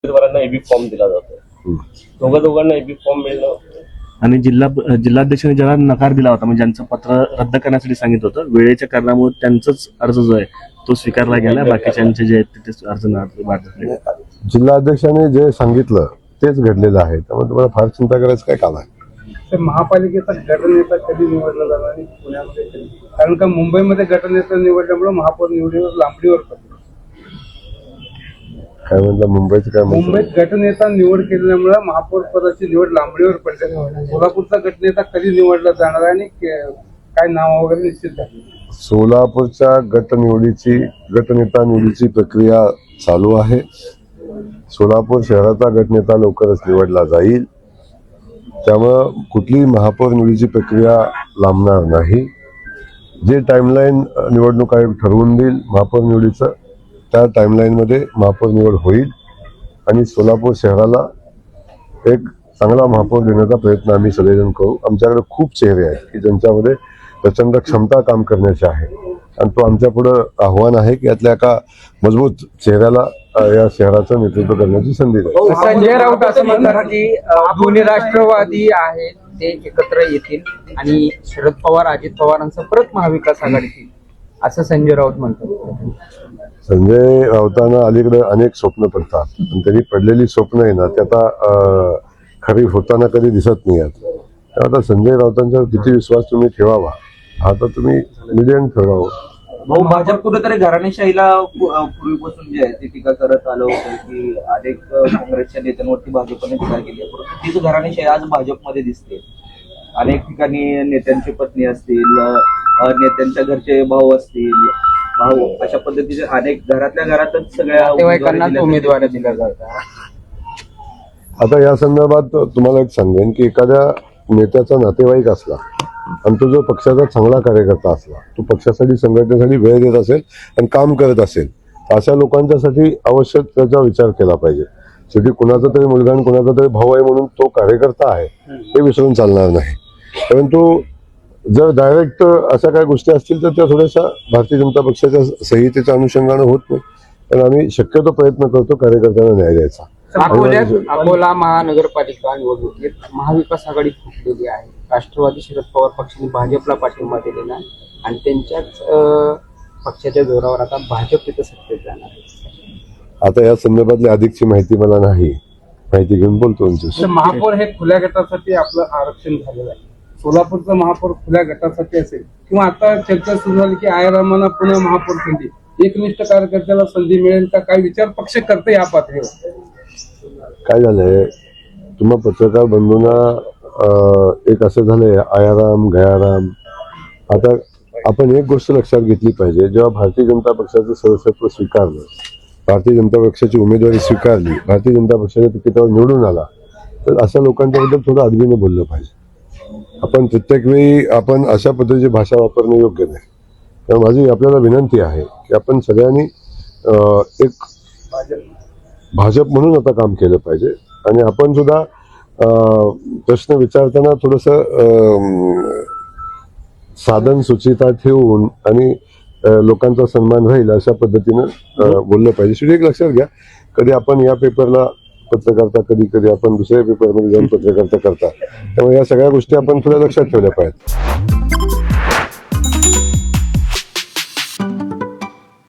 उमेदवारांना AB form दिला जातो, दोघांना एबी फॉर्म मिळणं आणि जिल्हाध्यक्षांनी ज्याला नकार दिला होता, म्हणजे ज्यांचं पत्र रद्द करण्यासाठी सांगितलं होतं, वेळेच्या कारणामुळे त्यांचाच अर्ज जो आहे तो स्वीकारला गेला, बाकीच्यांचे जे आहेत ते अर्ज नाही. जिल्हाध्यक्षांनी जे सांगितलं तेच घडलेलं आहे, त्यामुळे तुम्हाला फार चिंता करायचं काय काम आहे. महापालिकेचा गटनेता कधी निवडला जाणार आणि पुण्यामध्ये कधी? कारण का मुंबईमध्ये गटनेता निवडल्यामुळे महापौर निवडीवर लांबणीवर पडले. काय म्हणलं मुंबईचं काय म्हणलं? मुंबईत गटनेता निवड केल्यामुळे महापौर पदाची निवड लांबणीवर पडली. सोलापूरचा गटनेता कधी निवडला जाणार आणि काय नाव वगैरे निश्चित झाले? सोलापूरच्या गटनेता निवडीची प्रक्रिया चालू आहे. सोलापूर शहराचा गटनेता लवकरच निवडला जाईल, त्यामुळं कुठलीही महापौर निवडीची प्रक्रिया लांबणार नाही. जे टाइमलाईन निवडणूक आयोग ठरवून देईल महापौर निवडीचं, त्या टाइमलाईनमध्ये महापौर निवड होईल आणि सोलापूर शहराला एक चांगला महापौर देण्याचा प्रयत्न आम्ही सगळेजण करू. आमच्याकडे खूप चेहरे आहेत की ज्यांच्यामध्ये प्रचंड क्षमता काम करण्याची आहे आणि तो आमच्या पुढं आव्हान आहे की यातल्या एका मजबूत चेहऱ्याला या शहराचं नेतृत्व करण्याची संधी द्या. संजय राऊत असं म्हणतात की दोन्ही राष्ट्रवादी आहेत ते एकत्र येतील आणि शरद पवार अजित पवारांचं परत महाविकास आघाडीत येईल, असं संजय राऊत म्हणतात. संजय राऊतांना अलीकडे अनेक स्वप्न पडतात आणि त्यांनी पडलेली स्वप्न आहे ना ते आता खरी होताना कधी दिसत नाही आहेत. तर आता संजय राऊतांच्यावर किती विश्वास तुम्ही ठेवावा हा तर तुम्ही मिडियम ठेवावं. भाऊ, भाजप कुठेतरी घराणेशाहीला पूर्वीपासून जे आहे ते टीका करत आलं होतं की अनेक काँग्रेसच्या नेत्यांवरती भाजपने टीका केली, परंतु तीच घराणेशाही आज भाजपमध्ये दिसते. अनेक ठिकाणी नेत्यांची पत्नी असतील, नेत्यांच्या घरचे भाऊ असतील, अशा पद्धतीचे अनेक घरातल्या घरातच सगळ्या उमेदवारी दिल्या जातात. आता या संदर्भात तुम्हाला एक सांगेन की एखाद्या नेत्याचा नातेवाईक असला आणि तो जो पक्षाचा चांगला कार्यकर्ता असला, तो पक्षासाठी संघटनेसाठी वेळ देत असेल आणि काम करत असेल, अशा लोकांच्यासाठी आवश्यक त्याचा विचार केला पाहिजे. शेवटी कुणाचा तरी मुलगा आणि कुणाचा तरी भाऊ आहे म्हणून तो कार्यकर्ता आहे हे विसरून चालणार नाही. परंतु जर डायरेक्ट अशा काही गोष्टी असतील तर त्या थोड्याशा भारतीय जनता पक्षाच्या संहितेच्या अनुषंगाने होत नाही, पण आम्ही शक्यतो प्रयत्न करतो कार्यकर्त्यांना न्याय द्यायचा. अकोला महानगरपालिका निवडणुकीत महाविकास आघाडी फुटलेली आहे. राष्ट्रवादी शरद पवार पक्षाने भाजपला पाठिंबा दिलेला आहे आणि त्यांच्याच पक्षाच्या जोरावर आता भाजप तिथं सत्तेत जाणार आहे. आता या संदर्भातली अधिकची माहिती मला नाही, माहिती घेऊन बोलतो. महापौर हे खुल्या गटासाठी आपलं आरक्षण झालेलं आहे. सोलापूरचं महापौर खुल्या गटासाठी असेल किंवा आता चर्चा सुरू झाली की आयरामांना पुन्हा महापौर संधी, एकनिष्ठ कार्यकर्त्याला संधी मिळेल का? काय विचार पक्ष करते या पातळीवर? काय झालंय तुम्हा पत्रकार बंधूंना एक असं झालंय आयाराम गयाराम. आता आपण एक गोष्ट लक्षात घेतली पाहिजे, जेव्हा भारतीय जनता पक्षाचं सदस्यत्व स्वीकारलं, भारतीय जनता पक्षाची उमेदवारी स्वीकारली, भारतीय जनता पक्षाच्या तिकिटावर निवडून आला, तर अशा लोकांच्याबद्दल थोडं अदबीनं बोललं पाहिजे. आपण प्रत्येक वेळी आपण अशा पद्धतीची भाषा वापरणं योग्य नाही. त्यामुळे माझी आपल्याला विनंती आहे की आपण सगळ्यांनी एक भाजप म्हणून आता काम केलं पाहिजे आणि आपण सुद्धा प्रश्न विचारताना थोडंसं साधन सुचिता ठेवून आणि लोकांचा सन्मान राहील अशा पद्धतीनं बोललं पाहिजे. शेवटी एक लक्षात घ्या, कधी आपण या पेपरला पत्रकारिता, कधी कधी आपण दुसऱ्या पेपरमध्ये जाऊन पत्रकारिता करता, त्यामुळे या सगळ्या गोष्टी आपण थोड्या लक्षात ठेवल्या पाहिजेत.